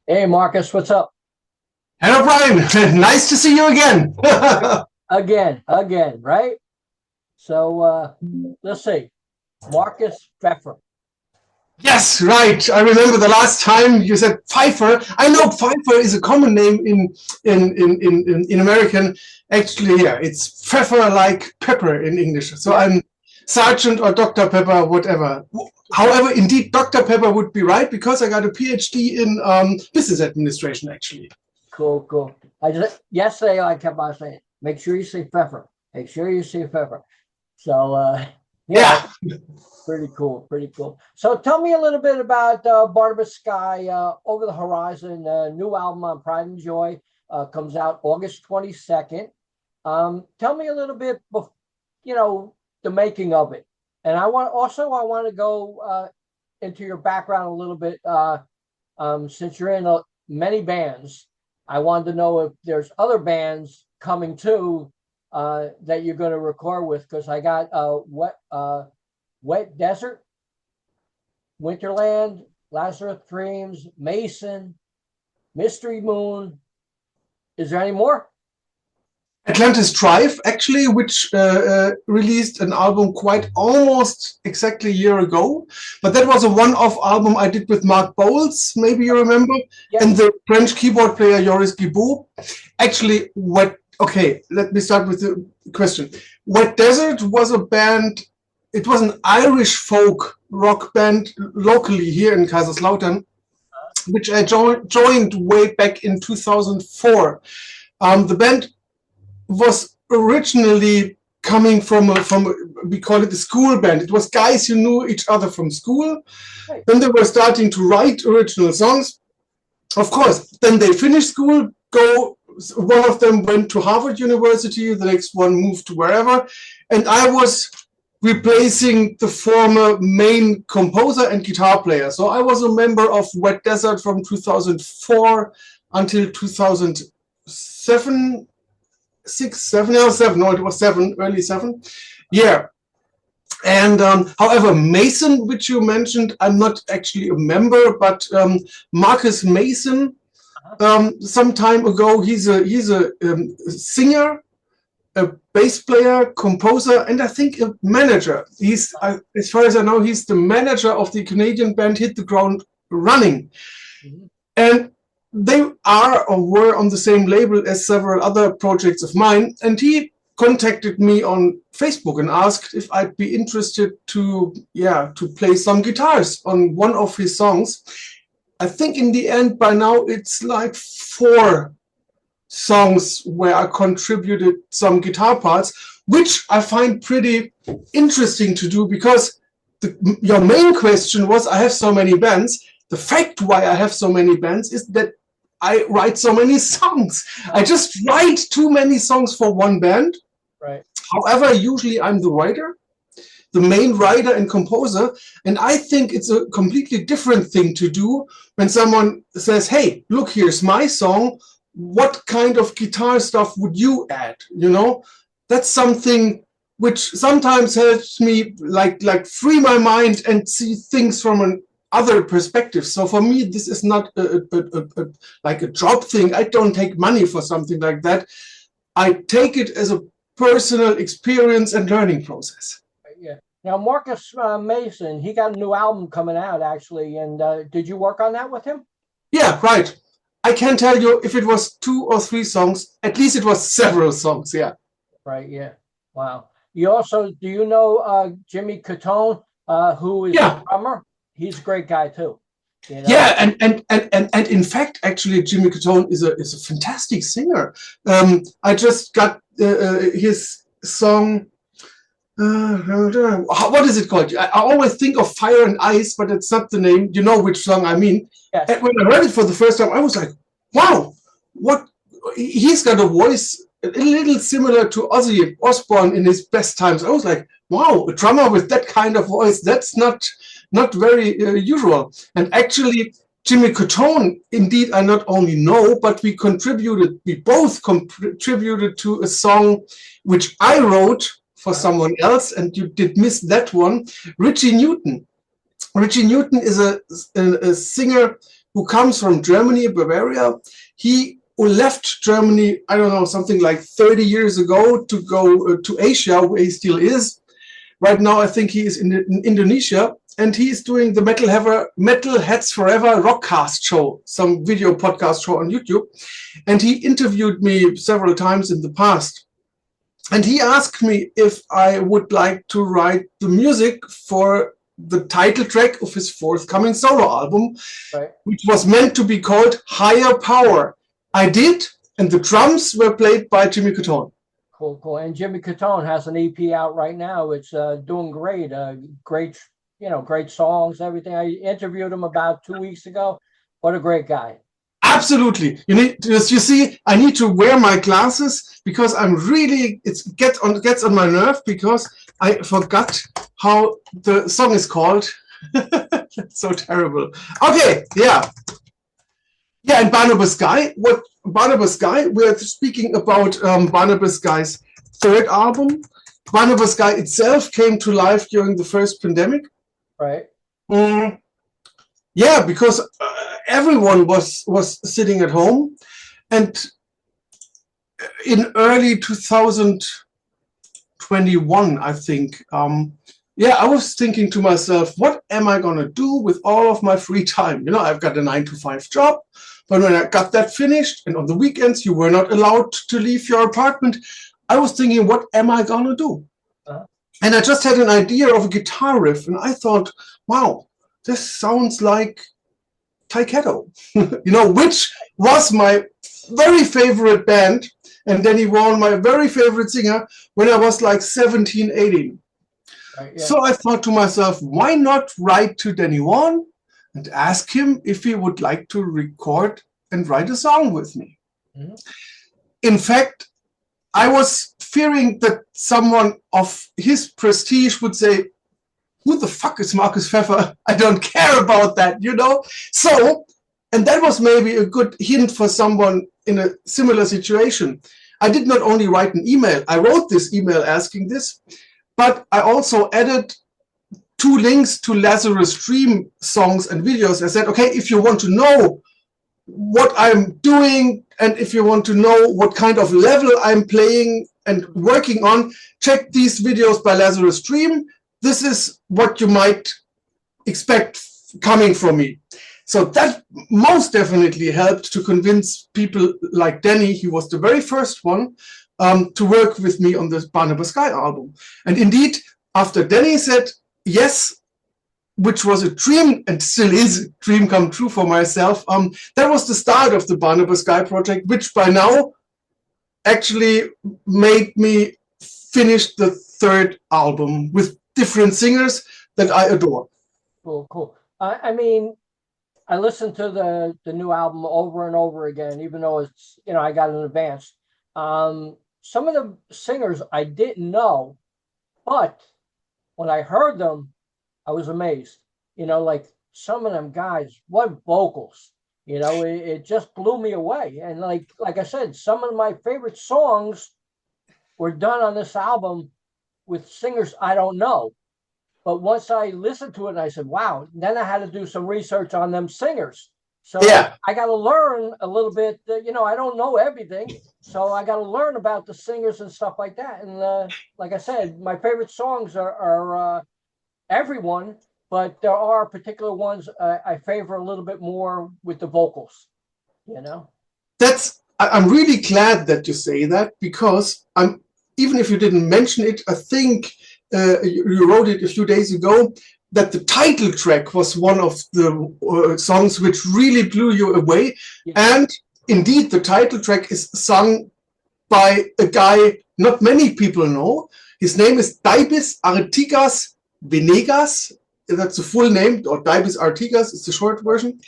Hey, Marcus, what's up? Hello, Brian. Nice to see you again. Again, right? So let's see. Markus Pfeffer. Yes, right. I remember the last time you said Pfeiffer. I know Pfeiffer is a common name in American. Actually, yeah, it's Pfeffer like pepper in English. So Yeah. I'm Sergeant or Dr. Pepper, whatever. However, indeed, Dr. Pepper would be right because I got a PhD in business administration, actually. Cool. Yesterday I kept on saying, make sure you say Pfeffer. Make sure you say Pfeffer. So Yeah. pretty cool. So tell me a little bit about Barnabas Sky, Over the Horizon, new album on Pride and Joy, comes out August 22nd. Tell me a little bit, the making of it. And I want to go into your background a little bit, since you're in many bands. I wanted to know if there's other bands coming too that you're going to record with, because I got Wet Desert, Winterland, Lazarus Dreams, Mason, Mystery Moon. Is there any more? Atlantis Drive, actually, which released an album quite almost exactly a year ago. But that was a one-off album I did with Mark Bowles, maybe you remember, Yeah. and the French keyboard player Joris Guibault. Actually, okay, let me start with the question. Wet Desert was a band, it was an Irish folk rock band locally here in Kaiserslautern, which I joined way back in 2004. The band was originally coming from we call it a school band. It was guys who knew each other from school. Right. Then they were starting to write original songs. Of course, then they finished school, one of them went to Harvard University, the next one moved to wherever, and I was replacing the former main composer and guitar player. So I was a member of Wet Desert from 2004 until 2007. 7, no, it was 7, early 7. Yeah. And however, Mason, which you mentioned, I'm not actually a member, but Marcus Mason, some time ago, he's a singer, a bass player, composer, and I think a manager. He's, as far as I know, he's the manager of the Canadian band Hit the Ground Running. Mm-hmm. And they are or were on the same label as several other projects of mine, and he contacted me on Facebook and asked if I'd be interested to play some guitars on one of his songs. I think in the end, by now, it's like 4 songs where I contributed some guitar parts, which I find pretty interesting to do, because your main question was, I have so many bands. The fact why I have so many bands is that I write so many songs. I just write too many songs for one band. Right. However, usually I'm the writer, the main writer and composer. And I think it's a completely different thing to do when someone says, hey, look, here's my song. What kind of guitar stuff would you add? You know, that's something which sometimes helps me like free my mind and see things from an other perspectives. So for me, this is not like a job thing. I don't take money for something like that. I take it as a personal experience and learning process. Yeah. Now, Marcus Mason, he got a new album coming out, actually. And did you work on that with him? Yeah, right. I can't tell you if it was 2 or 3 songs. At least it was several songs, yeah. Right, yeah. Wow. Do you know Jimmy Katon, who is a drummer? He's a great guy too. You know? Yeah, and in fact, actually, Jimmy Katon is a fantastic singer. I just got his song. What is it called? I always think of Fire and Ice, but it's not the name. You know which song I mean. Yes. And when I heard it for the first time, I was like, wow, what? He's got a voice a little similar to Ozzy Osbourne in his best times. I was like, wow, a drummer with that kind of voice, that's not very usual. And actually, Jimmy Katon, indeed, I not only know, but we both contributed to a song which I wrote for someone else, and you did miss that one, Richie Newton. Richie Newton is a singer who comes from Germany, Bavaria. He left Germany, I don't know, something like 30 years ago to go to Asia, where he still is. Right now, I think he is in Indonesia, and he is doing the Metal Heads Forever Rockcast show, some video podcast show on YouTube. And he interviewed me several times in the past. And he asked me if I would like to write the music for the title track of his forthcoming solo album, right, which was meant to be called Higher Power. I did, and the drums were played by Jimmy Katon. Cool, cool. And Jimmy Katon has an EP out right now. It's doing great. Great, great songs, everything. I interviewed him about 2 weeks ago. What a great guy. Absolutely. You see, I need to wear my glasses because I'm really, it gets on my nerve because I forgot how the song is called. That's so terrible. Okay, yeah. Yeah, and Barnabas Sky, we're speaking about Barnabas Sky's third album. Barnabas Sky itself came to life during the first pandemic. Right. Yeah, because everyone was sitting at home. And in early 2021, I think, yeah, I was thinking to myself, what am I going to do with all of my free time? I've got a 9-to-5 job. But when I got that finished, and on the weekends you were not allowed to leave your apartment, I was thinking, what am I going to do? And I just had an idea of a guitar riff, and I thought, wow, this sounds like Tyketto, which was my very favorite band, and Danny Vaughn, my very favorite singer, when I was like 17, 18. Right, yeah. So I thought to myself, why not write to Danny Vaughn and ask him if he would like to record and write a song with me. Mm-hmm. In fact, I was fearing that someone of his prestige would say, who the fuck is Markus Pfeffer? I don't care about that, So, and that was maybe a good hint for someone in a similar situation. I did not only write an email, I wrote this email asking this, but I also added 2 links to Lazarus Dream songs and videos. I said, okay, if you want to know what I'm doing and if you want to know what kind of level I'm playing and working on, check these videos by Lazarus Dream. This is what you might expect coming from me. So that most definitely helped to convince people like Danny, he was the very first one, to work with me on the Barnabas Sky album. And indeed, after Danny said yes, which was a dream and still is a dream come true for myself, that was the start of the Barnabas Sky project, which by now actually made me finish the third album with different singers that I adore. Cool, cool. I mean, I listened to the new album over and over again, even though it's, I got it in advance. Some of the singers I didn't know, but when I heard them, I was amazed. Like some of them guys, what vocals, it just blew me away. And like I said, some of my favorite songs were done on this album with singers I don't know. But once I listened to it and I said, wow, then I had to do some research on them singers. So yeah. I got to learn a little bit, I don't know everything. So I got to learn about the singers and stuff like that. And like I said, my favorite songs are everyone, but there are particular ones I favor a little bit more with the vocals, I'm really glad that you say that, because even if you didn't mention it, I think you wrote it a few days ago, that the title track was one of the songs which really blew you away. Yeah. And indeed, the title track is sung by a guy not many people know. His name is Deibys Artigas Venegas. That's the full name, or Deibys Artigas is the short version.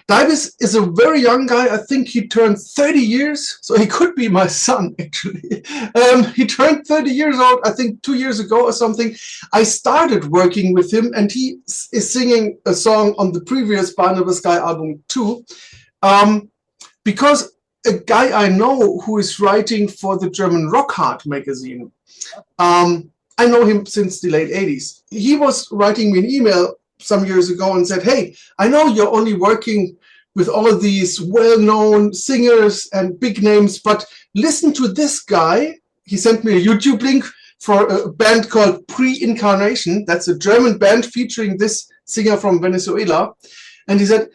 Deibys is a very young guy. I think he turned 30 years, so he could be my son, actually. He turned 30 years old, I think 2 years ago or something. I started working with him, and he is singing a song on the previous Barnabas Sky album too, because a guy I know who is writing for the German RockEyez magazine, I know him since the late 80s. He was writing me an email some years ago and said, hey, I know you're only working with all these well-known singers and big names, but listen to this guy. He sent me a YouTube link for a band called Preincarnation. That's a German band featuring this singer from Venezuela. And he said,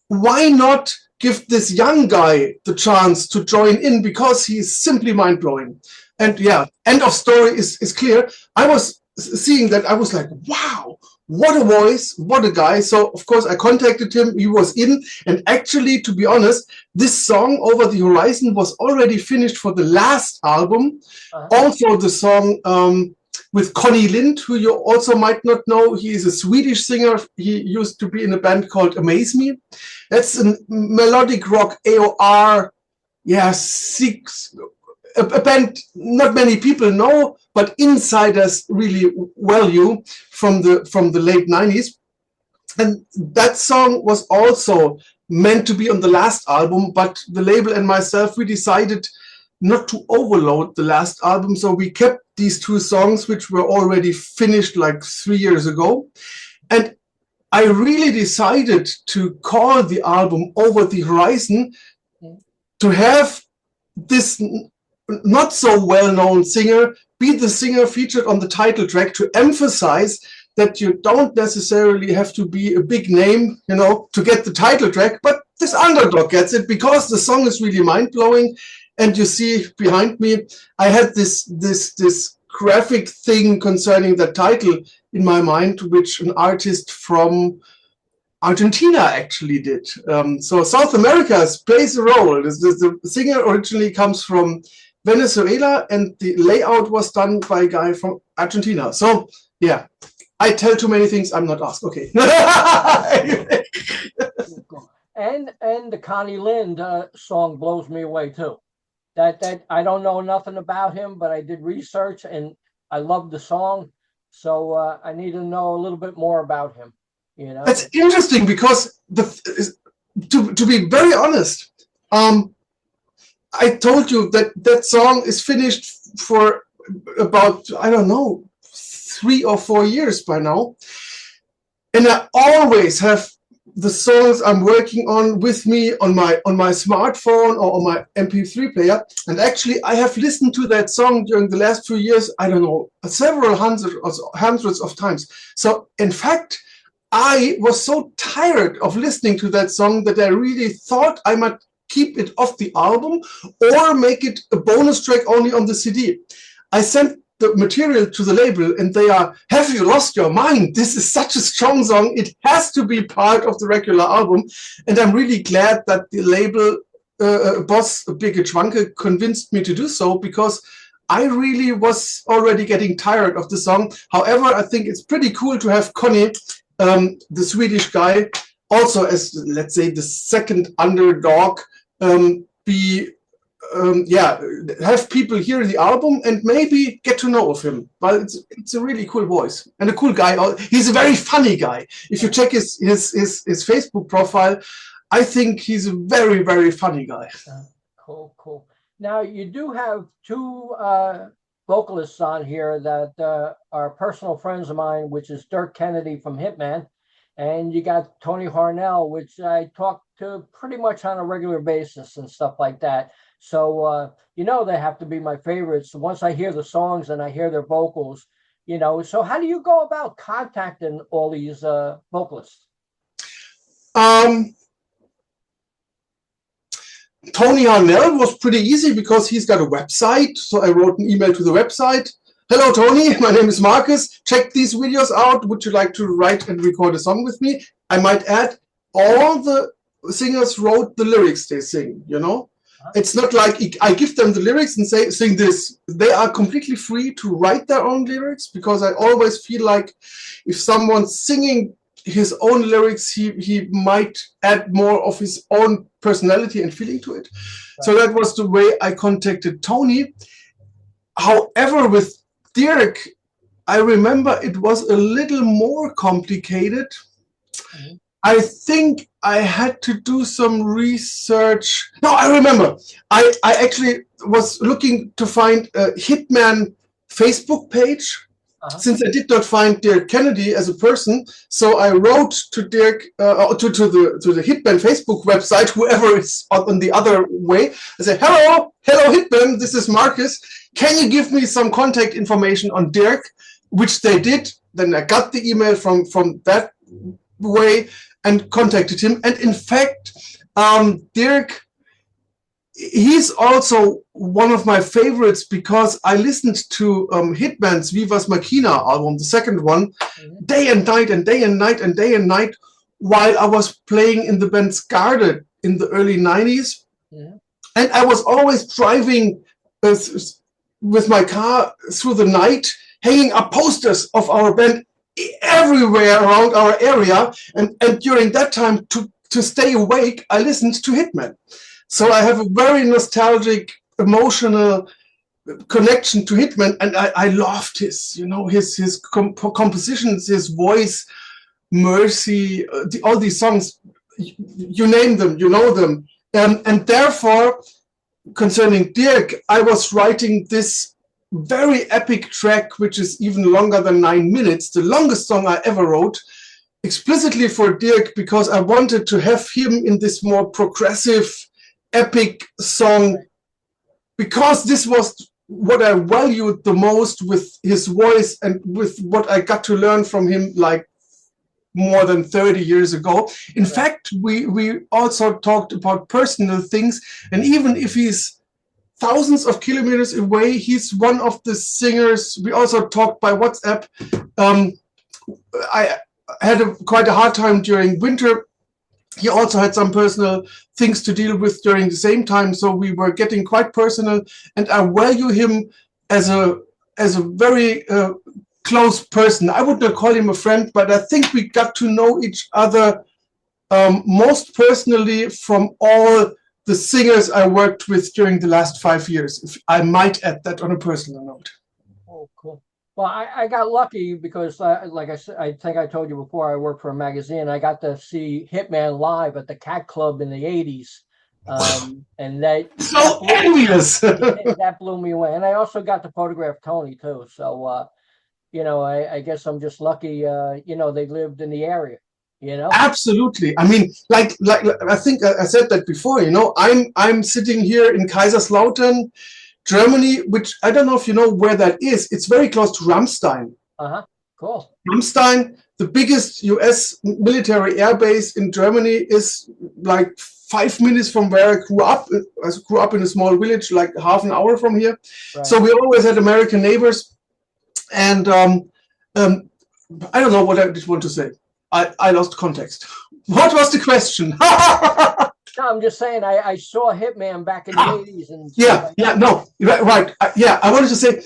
why not give this young guy the chance to join in, because he's simply mind-blowing. And yeah, end of story is clear. I was seeing that, I was like, wow, what a voice, what a guy. So of course I contacted him, he was in, and actually, to be honest, this song Over the Horizon was already finished for the last album. Also the song with Connie Lind, who you also might not know. He is a Swedish singer. He used to be in a band called Amaze Me. That's a melodic rock AOR, yeah, a band not many people know, but insiders really value from the late 90s. And that song was also meant to be on the last album, but the label and myself, we decided not to overload the last album, so we kept these two songs, which were already finished like 3 years ago. And I really decided to call the album Over the Horizon, to have this not so well-known singer be the singer featured on the title track, to emphasize that you don't necessarily have to be a big name, you know, to get the title track, but this underdog gets it, because the song is really mind-blowing. And you see behind me, I had this graphic thing concerning the title in my mind, which an artist from Argentina actually did. So South America plays a role. The singer originally comes from Venezuela, and the layout was done by a guy from Argentina. So yeah, I tell too many things I'm not asked. Okay. And the Connie Lind song blows me away too. That I don't know nothing about him, but I did research and I love the song. So I need to know a little bit more about him. You know, that's interesting, because to be very honest, I told you that that song is finished for about, I don't know, 3 or 4 years by now, and I always have the songs I'm working on with me on my smartphone or on my MP3 player. And actually, I have listened to that song during the last 2 years, I don't know, several hundreds of times. So in fact, I was so tired of listening to that song that I really thought I might keep it off the album or make it a bonus track only on the CD. I sent the material to the label, and they are, have you lost your mind? This is such a strong song. It has to be part of the regular album. And I'm really glad that the label boss, Birgit Schwanke, convinced me to do so, because I really was already getting tired of the song. However, I think it's pretty cool to have Conny, the Swedish guy, also as, let's say, the second underdog, have people hear the album and maybe get to know of him. But it's a really cool voice and a cool guy. He's a very funny guy. If you check his Facebook profile, I think he's a very, very funny guy. Cool. Now you do have two vocalists on here that are personal friends of mine, which is Dirk Kennedy from Hittman, and you got Tony Harnell, which I talk to pretty much on a regular basis and stuff like that. So, you know, they have to be my favorites. Once I hear the songs and I hear their vocals, you know, so how do you go about contacting all these vocalists? Tony Harnell was pretty easy, because he's got a website. So I wrote an email to the website. Hello, Tony, my name is Markus. Check these videos out. Would you like to write and record a song with me? I might add, all the singers wrote the lyrics they sing, you know? It's not like I give them the lyrics and say, sing this. They are completely free to write their own lyrics, because I always feel like if someone's singing his own lyrics, he might add more of his own personality and feeling to it. Right. So that was the way I contacted Tony. However, with Dirk, I remember it was a little more complicated. Mm-hmm. I think I had to do some research. No, I remember. I actually was looking to find a Hittman Facebook page, since I did not find Dirk Kennedy as a person, so I wrote to Dirk, to the Hittman Facebook website, whoever is on the other way. I said, hello Hittman, this is Markus. Can you give me some contact information on Dirk? Which they did. Then I got the email from that way and contacted him. And in fact, Dirk, he's also one of my favorites because I listened to Hittman's Vivas Machina album, the second one, day and night and day and night and day and night while I was playing in the band Scarlet in the early 90s. And I was always driving with my car through the night, hanging up posters of our band everywhere around our area. And during that time, to stay awake, I listened to Hittman. So I have a very nostalgic, emotional connection to Hittman, and I loved his, his compositions, his voice, Mercy, all these songs. You name them, you know them, and therefore, concerning Dirk, I was writing this very epic track, which is even longer than 9 minutes, the longest song I ever wrote, explicitly for Dirk, because I wanted to have him in this more progressive, epic song, because this was what I valued the most with his voice and with what I got to learn from him like more than 30 years ago. In fact, we also talked about personal things, and even if he's thousands of kilometers away, he's one of the singers. We also talked by WhatsApp. I had quite a hard time during winter. He also had some personal things to deal with during the same time, so we were getting quite personal, and I value him as a very close person. I would not call him a friend, but I think we got to know each other most personally from all the singers I worked with during the last 5 years, if I might add that on a personal note. Oh, cool. Well, I got lucky because, like I said, I think I told you before, I worked for a magazine. I got to see Hittman live at the Cat Club in the 80s. And so envious. That blew me away. And I also got to photograph Tony, too. So, I guess I'm just lucky, they lived in the area, Absolutely. I mean, like I think I said that before, I'm sitting here in Kaiserslautern, Germany, which I don't know if you know where that is. It's very close to Ramstein. Cool. Ramstein, the biggest US military air base in Germany, is like 5 minutes from where I grew up. I grew up in a small village, like half an hour from here. Right. So we always had American neighbors. And I don't know what I did want to say. I lost context. What was the question? No, I'm just saying I saw Hittman back in the 80s. And right. I wanted to say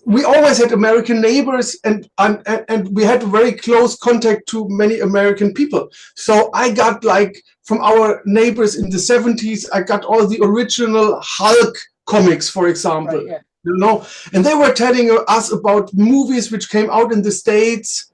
we always had American neighbors, and we had very close contact to many American people. So I got, like, from our neighbors in the 70s, I got all the original Hulk comics, for example. Right, And they were telling us about movies which came out in the States,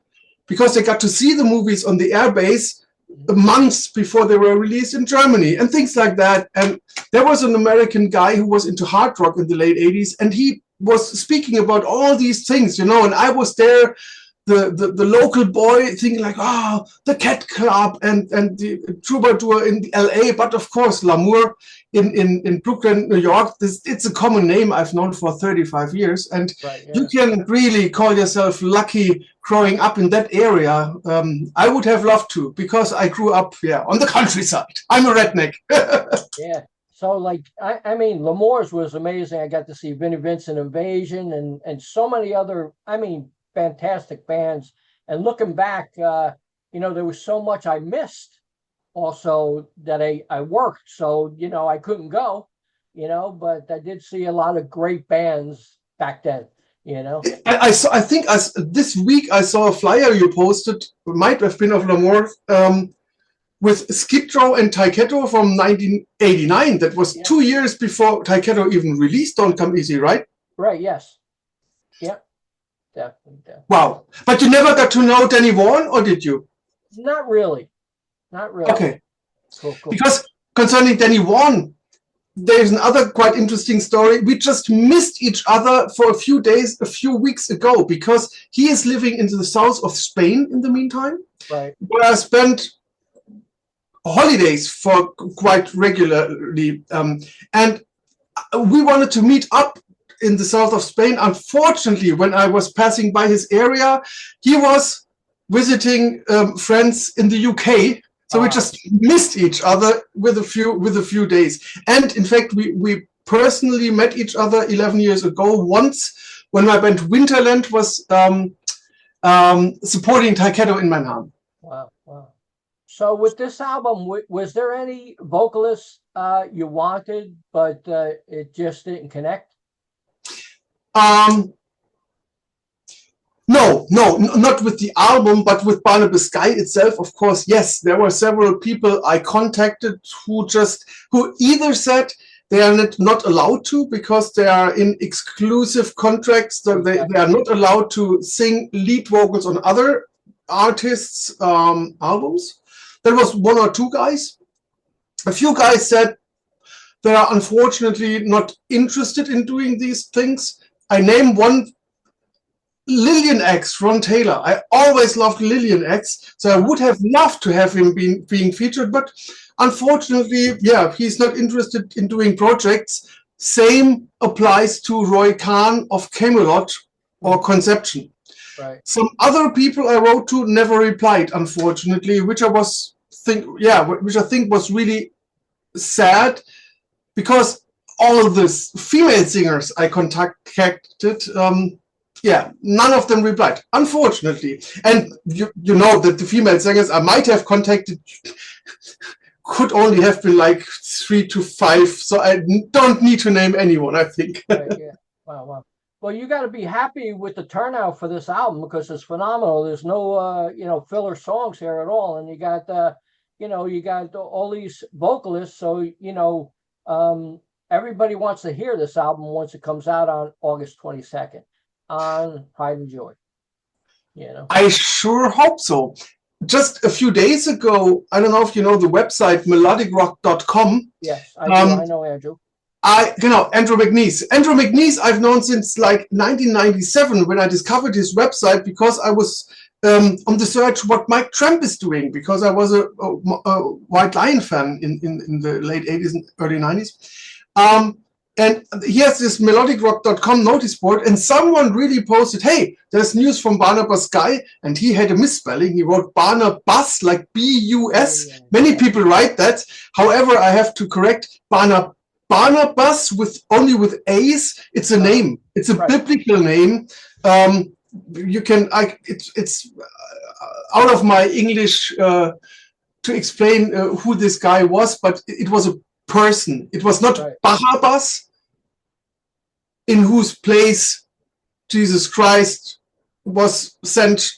because they got to see the movies on the airbase months before they were released in Germany and things like that. And there was an American guy who was into hard rock in the late 80s, and he was speaking about all these things, and I was there, the local boy, thinking like, the Cat Club and the Troubadour in LA, but of course L'Amour in Brooklyn, New York. It's a common name I've known for 35 years, and you can really call yourself lucky growing up in that area. I would have loved to, because I grew up on the countryside. I'm a redneck. So, like, I mean, L'Amour's was amazing. I got to see Vinnie Vincent Invasion and so many other, fantastic bands. And looking back, there was so much I missed also that I worked. So, I couldn't go, but I did see a lot of great bands back then, I think this week I saw a flyer you posted, might have been of L'Amour, with Skipro and Taiketto from 1989. That was 2 years before Tyketto even released Don't Come Easy, right? Right, yes. Yep. Definitely. Wow. But you never got to know Danny Vaughn, or did you? Not really. Okay. Cool. Because concerning Danny Vaughn, there's another quite interesting story. We just missed each other for a few days, a few weeks ago, because he is living in the south of Spain in the meantime, right, where I spent holidays for quite regularly. And we wanted to meet up in the south of Spain. Unfortunately, when I was passing by his area, he was visiting friends in the UK. So we just missed each other with a few days. And in fact, we personally met each other 11 years ago once when my band Winterland was supporting Tyketto in Manhattan. wow, wow. So with this album, was there any vocalists you wanted, but it just didn't connect? No, not with the album, but with Barnabas Sky itself, of course. Yes, there were several people I contacted who either said they are not allowed to because they are in exclusive contracts, so they are not allowed to sing lead vocals on other artists' albums. There was one or two guys. A few guys said they are unfortunately not interested in doing these things. I name one, Lillian X, Ron Taylor. I always loved Lillian X, so I would have loved to have him being featured, but unfortunately, yeah, he's not interested in doing projects. Same applies to Roy Khan of Camelot or Conception. Right. Some other people I wrote to never replied, unfortunately, which I think was really sad, because all of these female singers I contacted, yeah, none of them replied, unfortunately. And you know that the female singers I might have contacted could only have been like 3 to 5, so I don't need to name anyone, I think. Right, yeah. Wow, wow. Well, you got to be happy with the turnout for this album because it's phenomenal. There's no, filler songs here at all, and you got, you got all these vocalists. So, everybody wants to hear this album once it comes out on August 22nd on Pride and Joy. I sure hope so. Just a few days ago, I don't know if you know the website melodicrock.com. Yes, I do. I know Andrew. Andrew McNeese. Andrew McNeese I've known since like 1997 when I discovered his website, because I was on the search what Mike Tramp is doing, because I was a White Lion fan in the late 80s and early 90s. And he has this melodicrock.com notice board, and someone really posted, hey, there's news from Barnabas Sky, and he had a misspelling. He wrote Barnabas, like B-U-S. Yeah. Many people write that. However, I have to correct Barnabas only with A's. It's a name. It's a biblical name. It's out of my English to explain who this guy was, but it was a person. It was not Barabbas, in whose place Jesus Christ was sent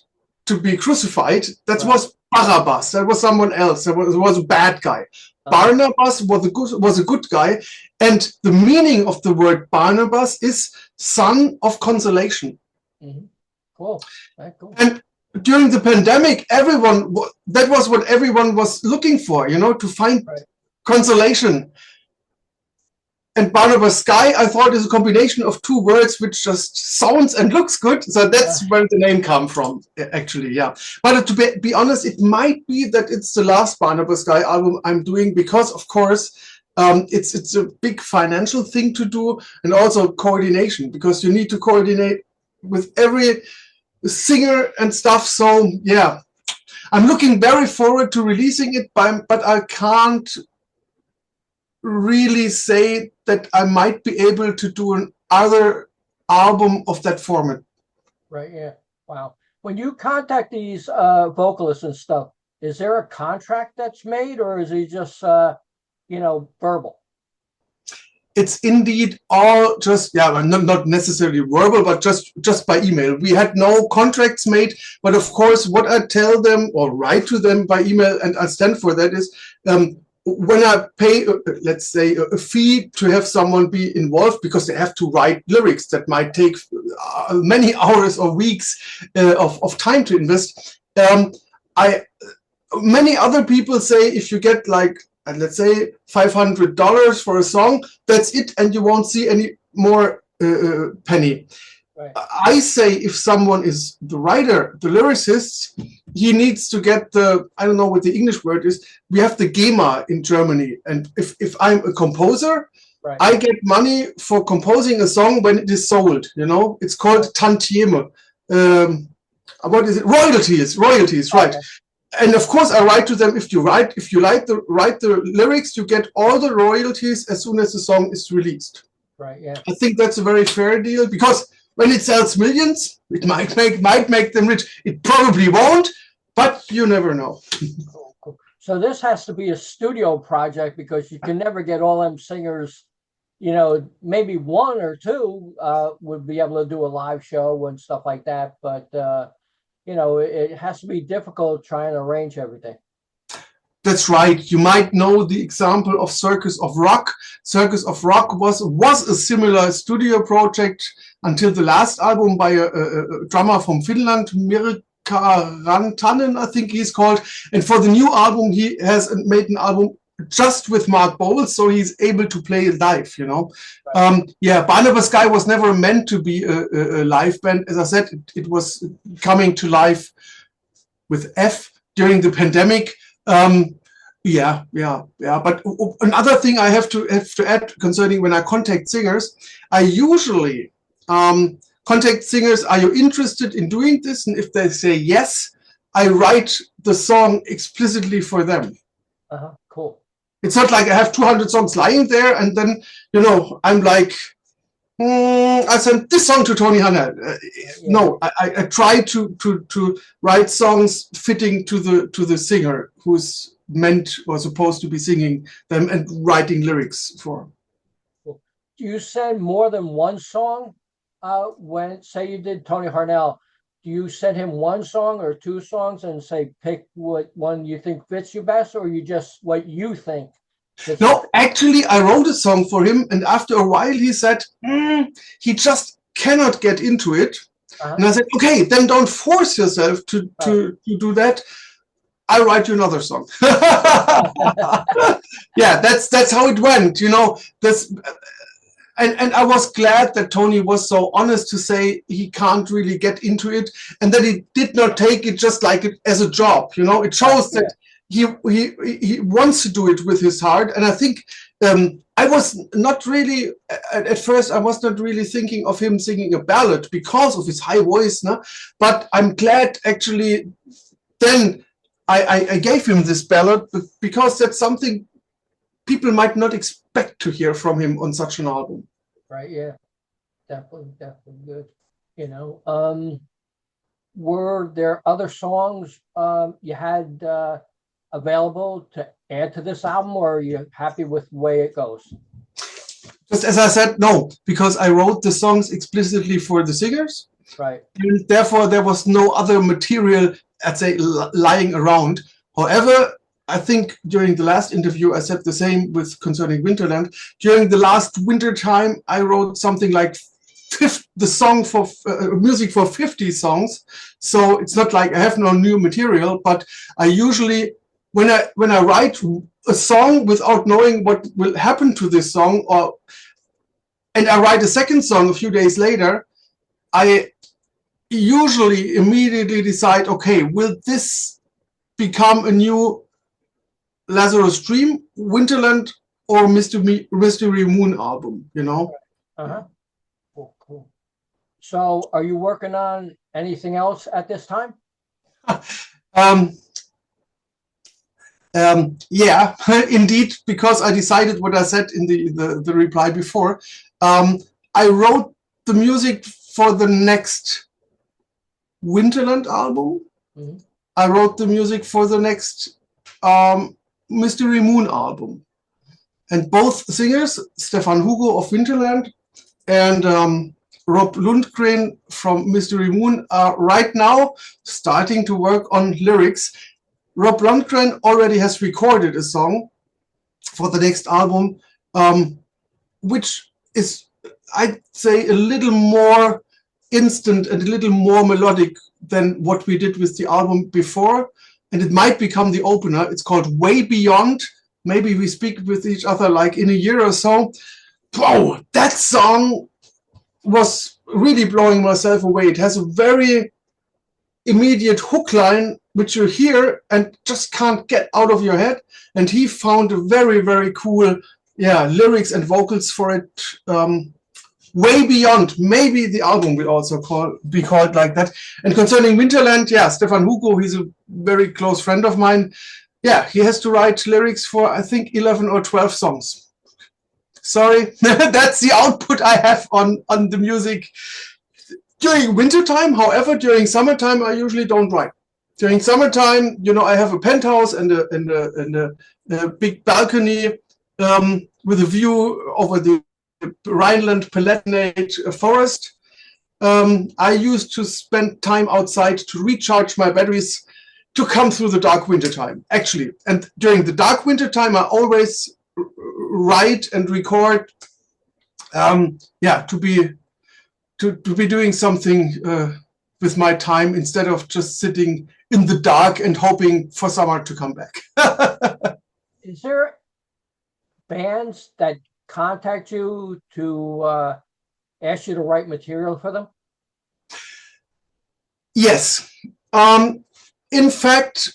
to be crucified. That was Barabbas. That was someone else. That was a bad guy. Barnabas was a good guy, and the meaning of the word Barnabas is son of consolation. Mm-hmm. Cool. Very cool. And during the pandemic, that was what everyone was looking for, to find consolation. And Barnabas Sky, I thought, is a combination of two words which just sounds and looks good. So that's where the name come from, actually, yeah. But to be honest, it might be that it's the last Barnabas Sky album I'm doing, because, of course, it's a big financial thing to do, and also coordination, because you need to coordinate with every singer and stuff. So, yeah, I'm looking very forward to releasing it, but I can't really say that I might be able to do another album of that format. Right, yeah. Wow. When you contact these vocalists and stuff, is there a contract that's made, or is it just, verbal? It's indeed all just, not necessarily verbal, but just by email. We had no contracts made, but of course, what I tell them or write to them by email, and I stand for that, is when I pay, let's say, a fee to have someone be involved, because they have to write lyrics that might take many hours or weeks of time to invest. Many other people say, if you get like let's say $500 for a song. That's it, and you won't see any more penny. Right. I say if someone is the writer, the lyricist, he needs to get the, I don't know what the English word is, we have the GEMA in Germany. And if I'm a composer, Right. I get money for composing a song when it is sold, you know, it's called tantieme. What is it? Royalties, right. Okay. And of course I write to them, if you write the lyrics, you get all the royalties as soon as the song is released. Right, yeah. I think that's a very fair deal, because when it sells millions, it might make them rich. It probably won't, but you never know. Cool, cool. So this has to be a studio project, because you can never get all them singers, you know, maybe one or two would be able to do a live show and stuff like that. But, you know, it has to be difficult trying to arrange everything. That's right. You might know the example of Circus of Rock. Circus of Rock was a similar studio project until the last album by a drummer from Finland, Mirka Rantanen, I think he's called. And for the new album, he has made an album just with Mark Bowles, so he's able to play live, you know. Right. Yeah, Barnabas Sky was never meant to be a live band. As I said, it was coming to life with F during the pandemic. Yeah. But another thing I have to add concerning when I contact singers, I usually contact singers, are you interested in doing this? And if they say yes, I write the song explicitly for them. Cool. It's not like I have 200 songs lying there and then, you know, I'm like, I sent this song to Tony Harnell. Yeah. No, I try to write songs fitting to the singer who's meant or supposed to be singing them and writing lyrics for. Cool. Do you send more than one song when, say you did Tony Harnell? Do you send him one song or two songs and say, pick what one you think fits you best, or you just what you think? No, actually, I wrote a song for him, and after a while he said, he just cannot get into it. And I said, okay, then don't force yourself to do that. I'll write you another song. Yeah, that's how it went, you know. And I was glad that Tony was so honest to say he can't really get into it, and that he did not take it just like it as a job. You know, it shows that he wants to do it with his heart. And I think I was not really at first. I was not really thinking of him singing a ballad because of his high voice, no? But I'm glad actually. Then I gave him this ballad because that's something people might not expect to hear from him on such an album. Right, yeah. Definitely good. You know, were there other songs you had available to add to this album, or are you happy with the way it goes? Just as I said, no, because I wrote the songs explicitly for the singers. Right. And therefore, there was no other material, I'd say, lying around. However, I think during the last interview, I said the same with concerning Winterland. During the last winter time, I wrote something like the song for music for 50 songs. So it's not like I have no new material, but I usually, when I write a song without knowing what will happen to this song, and I write a second song a few days later, I usually immediately decide, okay, will this become a new Lazarus Dream, Winterland, or Mystery Moon album, you know? Cool. So are you working on anything else at this time? Yeah, indeed, because I decided what I said in the reply before. I wrote the music for the next Winterland album. I wrote the music for the next Mystery Moon album. And both singers, Stefan Hugo of Winterland and Rob Lundgren from Mystery Moon, are right now starting to work on lyrics. Rob Lundgren already has recorded a song for the next album, which is, I'd say, a little more instant and a little more melodic than what we did with the album before. And it might become the opener. It's called Way Beyond. maybe we speak with each other like in a year or so. Wow, that song was really blowing myself away. It has a very immediate hook line which you hear and just can't get out of your head. And he found a very, very cool, lyrics and vocals for it. Way beyond. Maybe the album will also be called like that. And concerning Winterland, Stefan Hugo, he's a very close friend of mine. Yeah, he has to write lyrics for, I think, 11 or 12 songs. Sorry, that's the output I have on the music during wintertime. However, during summertime, I usually don't write. During summertime, I have a penthouse and a big balcony with a view over the Rhineland Palatinate forest. I used to spend time outside to recharge my batteries to come through the dark winter time, actually. And during the dark winter time, I always write and record, to be doing something with my time instead of just sitting in the dark and hoping for summer to come back. Is there bands that contact you to ask you to write material for them? Yes. In fact,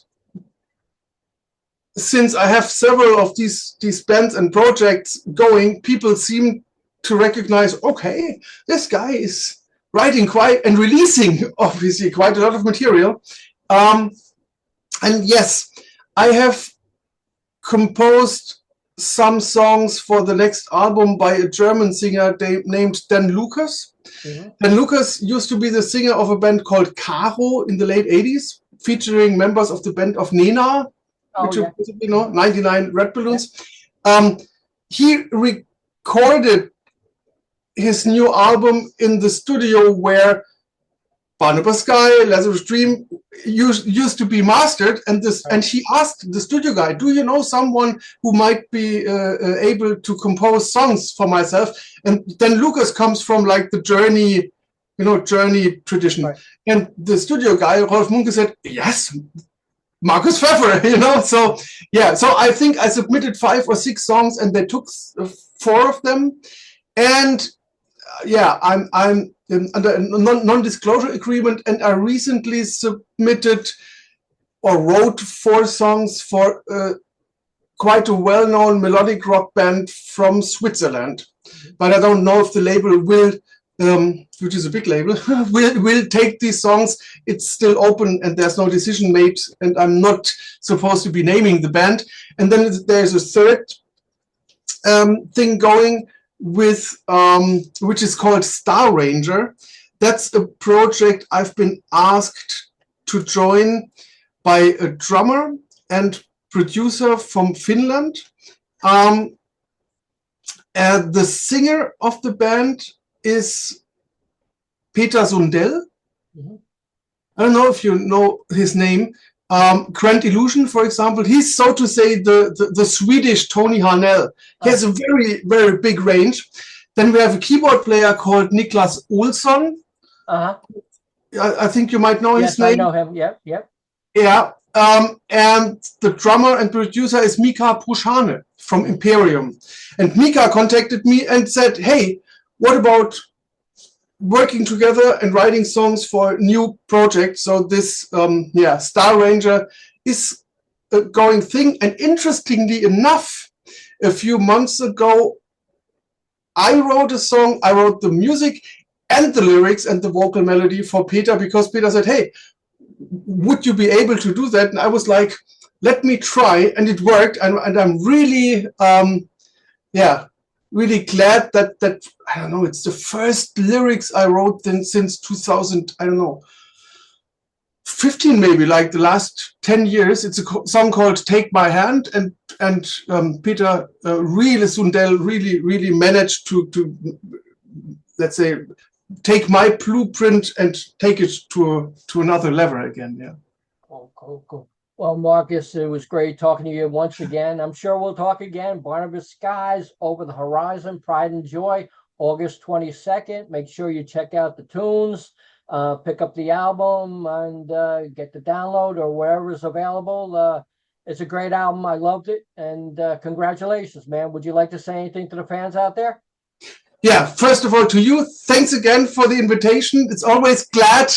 since I have several of these bands and projects going, people seem to recognize, okay, this guy is writing quite and releasing, obviously, quite a lot of material. And yes, I have composed some songs for the next album by a German singer named Dan Lucas. Mm-hmm. Dan Lucas used to be the singer of a band called Caro in the late 80s, featuring members of the band of Nena, which you possibly know, 99 Red Balloons. Yeah. He recorded his new album in the studio where Barnabas Sky, Lazarus Dream used to be mastered, and he asked the studio guy, "Do you know someone who might be able to compose songs for myself?" And then Lucas comes from like the Journey tradition, right. And the studio guy Rolf Munke said, "Yes, Markus Pfeffer," So so I think I submitted 5 or 6 songs, and they took 4 of them, and I'm under a non-disclosure agreement, and I recently submitted or wrote 4 songs for quite a well-known melodic rock band from Switzerland. But I don't know if the label will, which is a big label, will take these songs. It's still open and there's no decision made, and I'm not supposed to be naming the band. And then there's a third thing going with which is called Star Ranger. That's a project I've been asked to join by a drummer and producer from Finland. The singer of the band is Peter Sundell. Mm-hmm. I don't know if you know his name. Grand Illusion, for example, he's, so to say, the Swedish Tony Harnell. He has a very, very big range. Then we have a keyboard player called Niklas Olsson. I think you might know his name. Yes, I know him. Yep. Yeah. And the drummer and producer is Mika Pushane from Imperium. And Mika contacted me and said, "Hey, what about working together and writing songs for new projects?" So this, Star Ranger is a going thing. And interestingly enough, a few months ago, I wrote a song. I wrote the music and the lyrics and the vocal melody for Peter, because Peter said, "Hey, would you be able to do that?" And I was like, "Let me try," and it worked. And I'm really, really glad that I don't know, it's the first lyrics I wrote since 2000, I don't know, 15 maybe, like the last 10 years. It's a song called Take My Hand, and Peter Sundell really managed to let's say take my blueprint and take it to another level again. Yeah. Cool. Well, Markus, it was great talking to you once again. I'm sure we'll talk again. Barnabas Sky's Over the Horizon, Pride and Joy, August 22nd. Make sure you check out the tunes, pick up the album, and get the download or wherever is available. It's a great album. I loved it. And congratulations, man. Would you like to say anything to the fans out there? Yeah, first of all, to you, thanks again for the invitation. It's always glad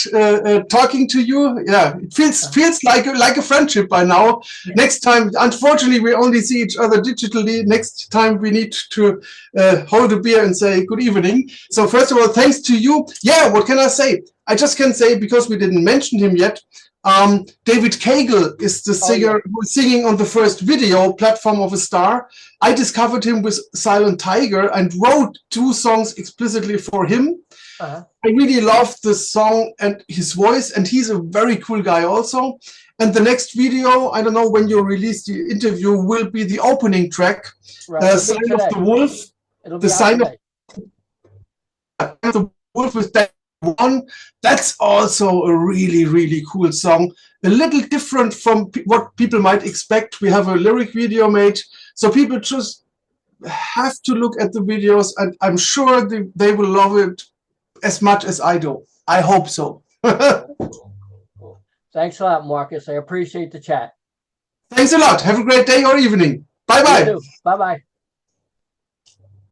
talking to you. Yeah, it feels like a friendship by now. Next time, unfortunately, we only see each other digitally. Next time, we need to hold a beer and say good evening. So first of all, thanks to you. Yeah, what can I say? I just can say, because we didn't mention him yet, David Cagle is the singer who is singing on the first video, Platform of a Star. I discovered him with Silent Tiger and wrote 2 songs explicitly for him. I really loved the song and his voice, and he's a very cool guy also. And the next video, I don't know when you release the interview, will be the opening track, Sign of the Wolf. The Sign of the Wolf with Vaughn. That's also a really, really cool song. A little different from what people might expect. We have a lyric video made, so people just have to look at the videos, and I'm sure they will love it as much as I do. I hope so. Thanks a lot, Markus. I appreciate the chat. Thanks a lot. Have a great day or evening. Bye-bye. Bye-bye.